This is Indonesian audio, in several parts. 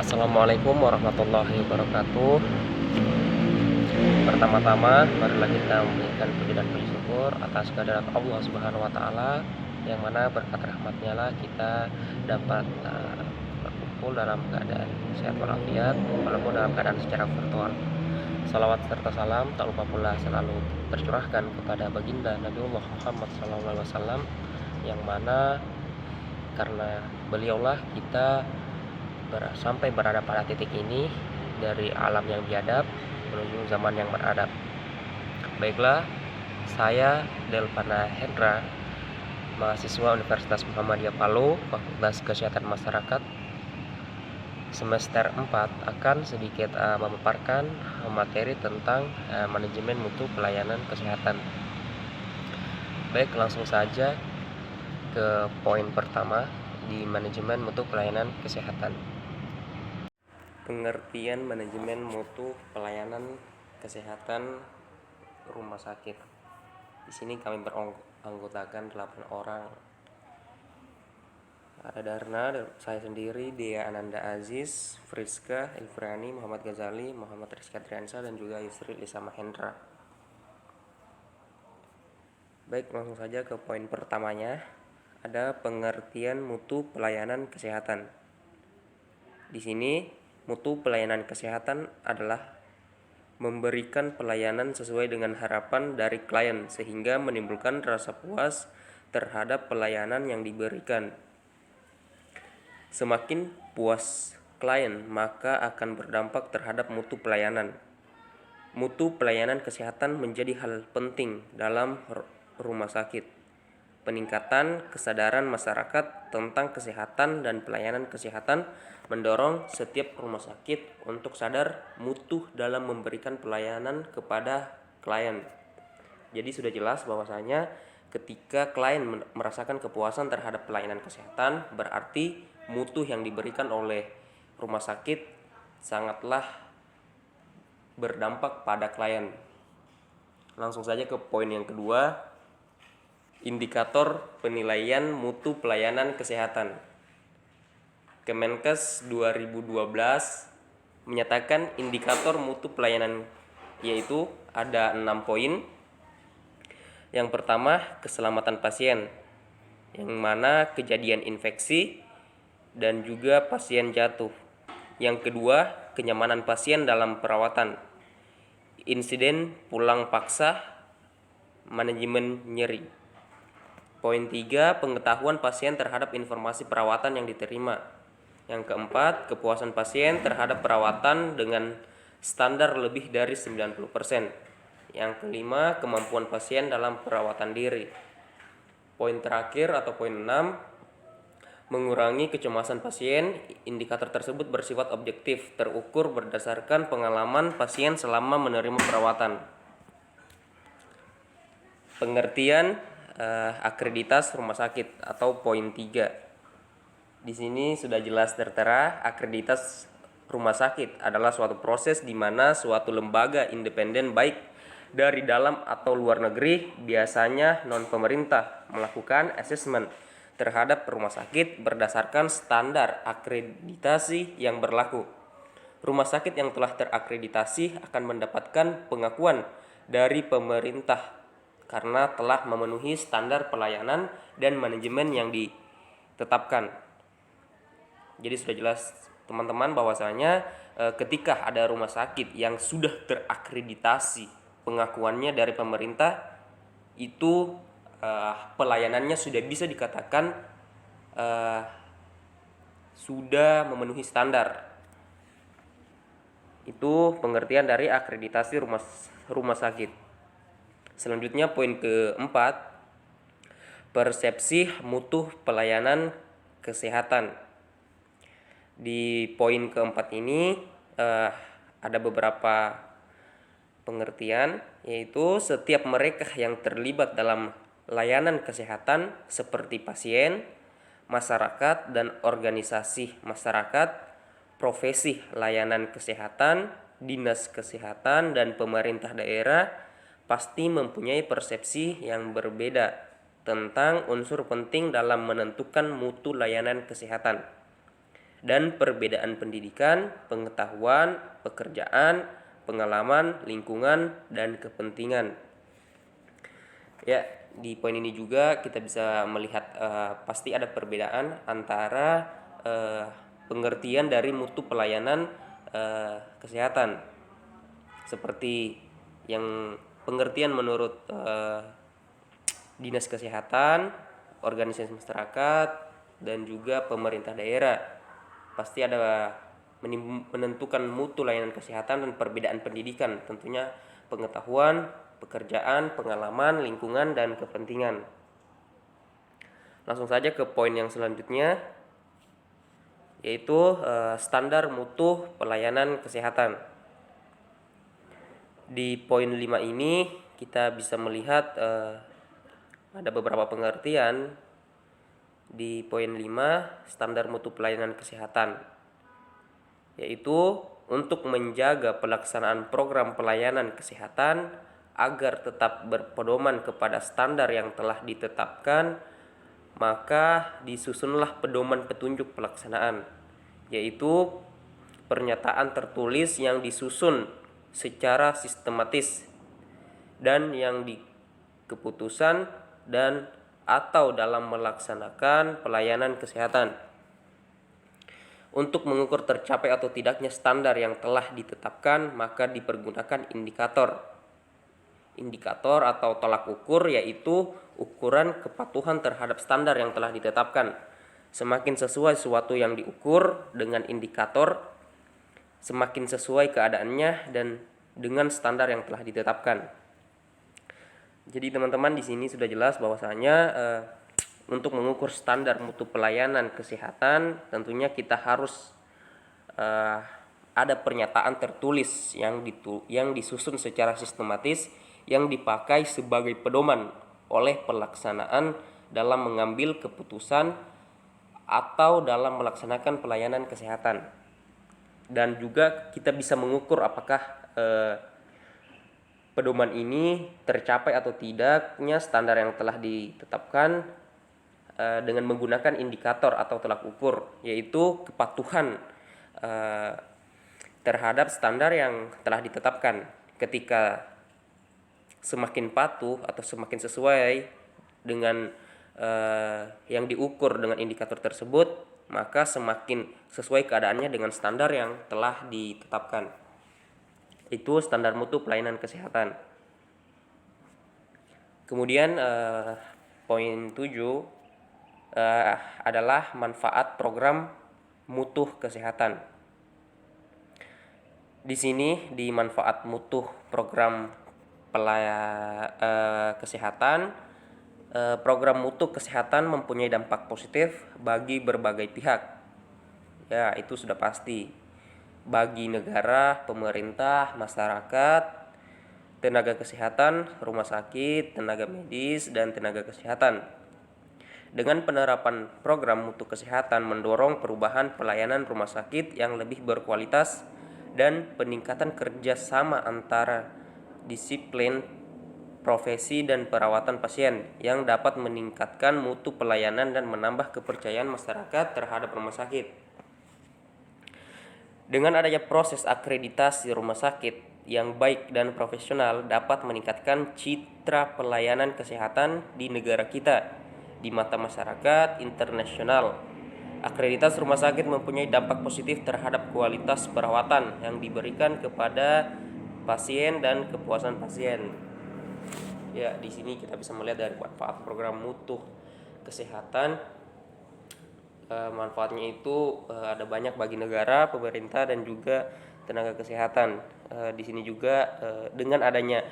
Assalamualaikum warahmatullahi wabarakatuh. Pertama-tama, marilah kita memberikan puji dan puji syukur atas kehadirat Allah Subhanahu wa taala, yang mana berkat rahmatnya lah kita dapat berkumpul dalam keadaan sehat walafiat, walaupun dalam keadaan secara virtual. Salawat serta salam tak lupa pula selalu tercurahkan kepada baginda Nabiullah Muhammad SAW, yang mana karena beliaulah kita sampai berada pada titik ini, dari alam yang biadab menuju zaman yang beradab. Baiklah, saya Delvana Hendra, mahasiswa Universitas Muhammadiyah Palu, Fakultas Kesehatan Masyarakat, semester 4, akan sedikit memaparkan materi tentang manajemen mutu pelayanan kesehatan. Baik, langsung saja ke poin pertama di manajemen mutu pelayanan kesehatan. Pengertian manajemen mutu pelayanan kesehatan rumah sakit. Di sini kami beranggotakan 8 orang. Ada Darna, saya sendiri, Dea Ananda Aziz, Friska Ilfriani, Muhammad Ghazali, Muhammad Rizky Triansa, dan juga Yusri Lisa Mahendra. Baik, langsung saja ke poin pertamanya. Ada pengertian mutu pelayanan kesehatan. Di sini mutu pelayanan kesehatan adalah memberikan pelayanan sesuai dengan harapan dari klien sehingga menimbulkan rasa puas terhadap pelayanan yang diberikan. Semakin puas klien, maka akan berdampak terhadap mutu pelayanan. Mutu pelayanan kesehatan menjadi hal penting dalam rumah sakit. Peningkatan kesadaran masyarakat tentang kesehatan dan pelayanan kesehatan mendorong setiap rumah sakit untuk sadar mutu dalam memberikan pelayanan kepada klien. Jadi sudah jelas bahwasanya ketika klien merasakan kepuasan terhadap pelayanan kesehatan, berarti mutu yang diberikan oleh rumah sakit sangatlah berdampak pada klien. Langsung saja ke poin yang kedua. Indikator penilaian mutu pelayanan kesehatan. Kemenkes 2012 menyatakan indikator mutu pelayanan yaitu ada 6 poin. Yang pertama, keselamatan pasien, yang mana kejadian infeksi dan juga pasien jatuh. Yang kedua, kenyamanan pasien dalam perawatan, insiden pulang paksa, manajemen nyeri. Poin 3, pengetahuan pasien terhadap informasi perawatan yang diterima. Yang keempat, kepuasan pasien terhadap perawatan dengan standar lebih dari 90%. Yang kelima, kemampuan pasien dalam perawatan diri. Poin terakhir atau poin 6, mengurangi kecemasan pasien. Indikator tersebut bersifat objektif, terukur berdasarkan pengalaman pasien selama menerima perawatan. Pengertian akreditas rumah sakit atau poin 3. Di sini sudah jelas tertera, akreditas rumah sakit adalah suatu proses di mana suatu lembaga independen baik dari dalam atau luar negeri, biasanya non pemerintah, melakukan asesmen terhadap rumah sakit berdasarkan standar akreditasi yang berlaku. Rumah sakit yang telah terakreditasi akan mendapatkan pengakuan dari pemerintah karena telah memenuhi standar pelayanan dan manajemen yang ditetapkan. Jadi sudah jelas teman-teman bahwasanya ketika ada rumah sakit yang sudah terakreditasi pengakuannya dari pemerintah, itu pelayanannya sudah bisa dikatakan sudah memenuhi standar. Itu pengertian dari akreditasi rumah sakit. Selanjutnya poin keempat, persepsi mutu pelayanan kesehatan. Di poin keempat ini ada beberapa pengertian, yaitu setiap mereka yang terlibat dalam layanan kesehatan seperti pasien, masyarakat dan organisasi masyarakat, profesi layanan kesehatan, dinas kesehatan dan pemerintah daerah pasti mempunyai persepsi yang berbeda tentang unsur penting dalam menentukan mutu layanan kesehatan. dan perbedaan pendidikan, pengetahuan, pekerjaan, pengalaman, lingkungan, dan kepentingan. Ya, di poin ini juga kita bisa melihat pasti ada perbedaan antara pengertian dari mutu pelayanan kesehatan. Seperti yang pengertian menurut dinas kesehatan, organisasi masyarakat, dan juga pemerintah daerah. Pasti ada menentukan mutu layanan kesehatan dan perbedaan pendidikan, tentunya pengetahuan, pekerjaan, pengalaman, lingkungan, dan kepentingan. Langsung saja ke poin yang selanjutnya, yaitu standar mutu pelayanan kesehatan. Di poin 5 ini kita bisa melihat ada beberapa pengertian. Di poin 5, standar mutu pelayanan kesehatan, yaitu untuk menjaga pelaksanaan program pelayanan kesehatan agar tetap berpedoman kepada standar yang telah ditetapkan, maka disusunlah pedoman petunjuk pelaksanaan, yaitu pernyataan tertulis yang disusun secara sistematis dan yang keputusan dan atau dalam melaksanakan pelayanan kesehatan. Untuk mengukur tercapai atau tidaknya standar yang telah ditetapkan, maka dipergunakan indikator atau tolak ukur, yaitu ukuran kepatuhan terhadap standar yang telah ditetapkan. Semakin sesuai sesuatu yang diukur dengan indikator, semakin sesuai keadaannya dan dengan standar yang telah ditetapkan. Jadi teman-teman, di sini sudah jelas bahwasanya untuk mengukur standar mutu pelayanan kesehatan tentunya kita harus ada pernyataan tertulis yang disusun secara sistematis yang dipakai sebagai pedoman oleh pelaksanaan dalam mengambil keputusan atau dalam melaksanakan pelayanan kesehatan. Dan juga kita bisa mengukur apakah pedoman ini tercapai atau tidaknya standar yang telah ditetapkan dengan menggunakan indikator atau tolak ukur, yaitu kepatuhan terhadap standar yang telah ditetapkan. Ketika semakin patuh atau semakin sesuai dengan yang diukur dengan indikator tersebut, maka semakin sesuai keadaannya dengan standar yang telah ditetapkan. Itu standar mutu pelayanan kesehatan. Kemudian poin 7 adalah manfaat program mutu kesehatan. Di sini di manfaat mutu program kesehatan, program mutu kesehatan mempunyai dampak positif bagi berbagai pihak. Ya, itu sudah pasti. Bagi negara, pemerintah, masyarakat, tenaga kesehatan, rumah sakit, tenaga medis, dan tenaga kesehatan. Dengan penerapan program mutu kesehatan mendorong perubahan pelayanan rumah sakit yang lebih berkualitas dan peningkatan kerjasama antara disiplin, profesi, dan perawatan pasien yang dapat meningkatkan mutu pelayanan dan menambah kepercayaan masyarakat terhadap rumah sakit. Dengan adanya proses akreditasi rumah sakit yang baik dan profesional dapat meningkatkan citra pelayanan kesehatan di negara kita di mata masyarakat internasional. Akreditasi rumah sakit mempunyai dampak positif terhadap kualitas perawatan yang diberikan kepada pasien dan kepuasan pasien. Ya, di sini kita bisa melihat dari manfaat program mutu kesehatan. Manfaatnya itu ada banyak bagi negara, pemerintah, dan juga tenaga kesehatan. Di sini juga dengan adanya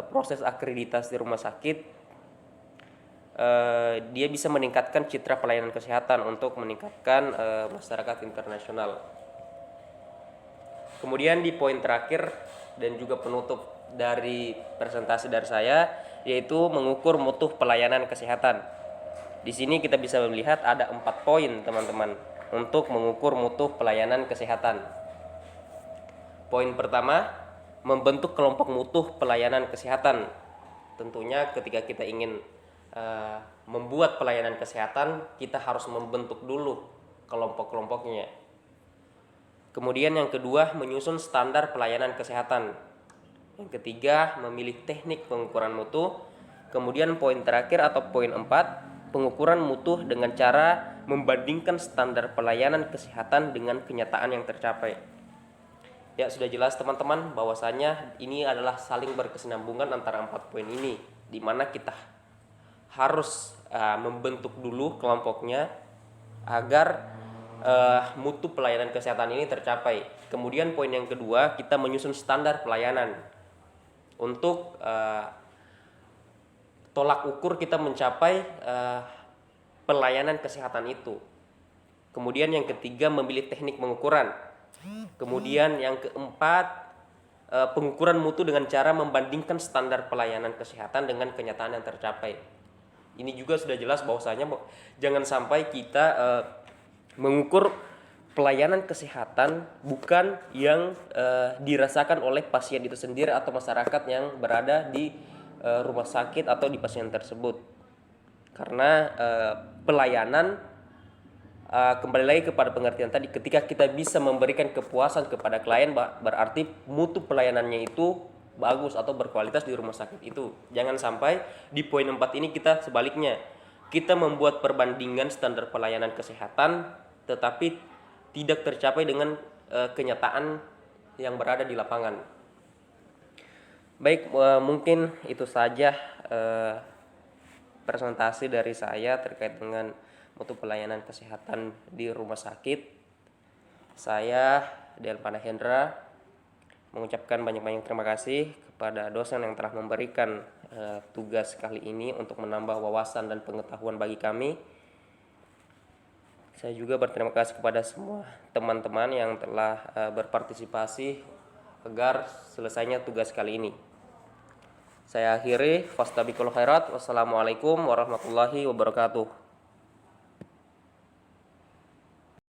proses akreditasi rumah sakit, dia bisa meningkatkan citra pelayanan kesehatan untuk meningkatkan masyarakat internasional. Kemudian di poin terakhir dan juga penutup dari presentasi dari saya, yaitu mengukur mutu pelayanan kesehatan. Di sini kita bisa melihat ada 4 poin teman-teman untuk mengukur mutu pelayanan kesehatan. Poin pertama, membentuk kelompok mutu pelayanan kesehatan. Tentunya ketika kita ingin membuat pelayanan kesehatan, kita harus membentuk dulu kelompok-kelompoknya. Kemudian yang kedua, menyusun standar pelayanan kesehatan. Yang ketiga, memilih teknik pengukuran mutu. Kemudian poin terakhir atau poin 4, pengukuran mutu dengan cara membandingkan standar pelayanan kesehatan dengan kenyataan yang tercapai. Ya, sudah jelas teman-teman bahwasanya ini adalah saling berkesinambungan antara 4 poin ini, di mana kita harus membentuk dulu kelompoknya agar mutu pelayanan kesehatan ini tercapai. Kemudian poin yang kedua, kita menyusun standar pelayanan untuk tolak ukur kita mencapai pelayanan kesehatan itu. Kemudian yang ketiga, memilih teknik pengukuran. Kemudian yang keempat, pengukuran mutu dengan cara membandingkan standar pelayanan kesehatan dengan kenyataan yang tercapai. Ini juga sudah jelas bahwasanya jangan sampai kita mengukur pelayanan kesehatan bukan yang dirasakan oleh pasien itu sendiri atau masyarakat yang berada di rumah sakit atau di pasien tersebut. Karena pelayanan kembali lagi kepada pengertian tadi, ketika kita bisa memberikan kepuasan kepada klien, berarti mutu pelayanannya itu bagus atau berkualitas di rumah sakit itu. Jangan sampai di poin 4 ini kita sebaliknya, kita membuat perbandingan standar pelayanan kesehatan tetapi tidak tercapai dengan kenyataan yang berada di lapangan. Baik, mungkin itu saja presentasi dari saya terkait dengan mutu pelayanan kesehatan di rumah sakit. Saya Delpana Hendra mengucapkan banyak-banyak terima kasih kepada dosen yang telah memberikan tugas kali ini untuk menambah wawasan dan pengetahuan bagi kami. Saya juga berterima kasih kepada semua teman-teman yang telah berpartisipasi agar selesainya tugas kali ini. Saya akhiri, fastabiqul khairat. Wassalamualaikum warahmatullahi wabarakatuh.